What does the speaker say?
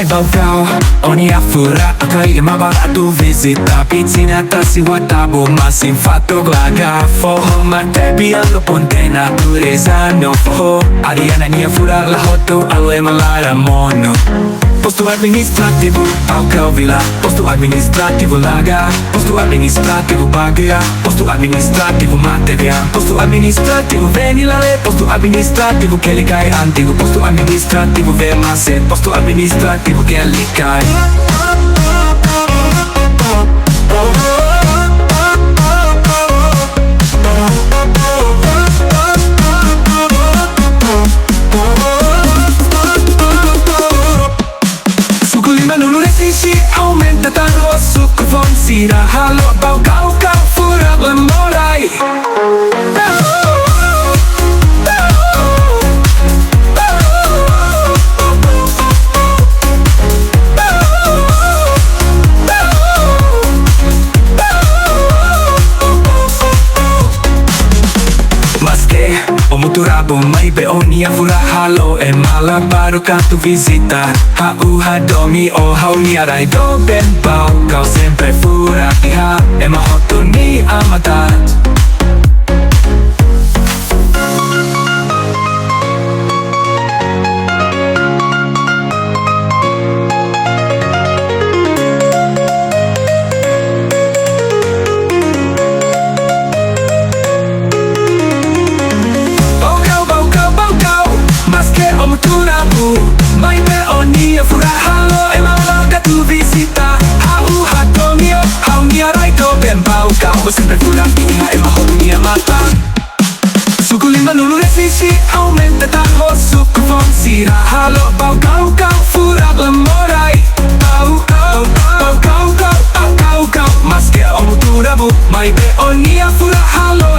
Ai Baucau, ogni affura Akai mabara tu visita Pizzina tassi watabu Masin fatto glaga Foho matebi allo ponte natureza no foho Ariana nia fura la hoto Alwe malara mono Posto administrativo, Baucau Villa. Posto administrativo Laga. Posto administrativo Bagia. Posto administrativo Materia. Posto administrativo Venilale. Posto administrativo Kelikai Antigo. Posto administrativo Vermase. Posto administrativo Kelikai. Aumenta tanto suco fonsira Halo Baucau kau fura lemorai Omuturabo mai beonia fura halo e mala baru tu visita Hau hadomi o hauni arai do ben Baucau sempre fura iha e mahotu ni amatat Mai beonia fura halo e malaga tu visita Hau hadomio, hauni arai do ben Baucau sempre fura iha e mahotu ni amatat Suku lima nulu resisi aumenta taho suku fonsira Halo Baucau kau fura lemorai Baucau, Baucau, Baucau, Baucau Mas que omuturabu Mai beonia fura halo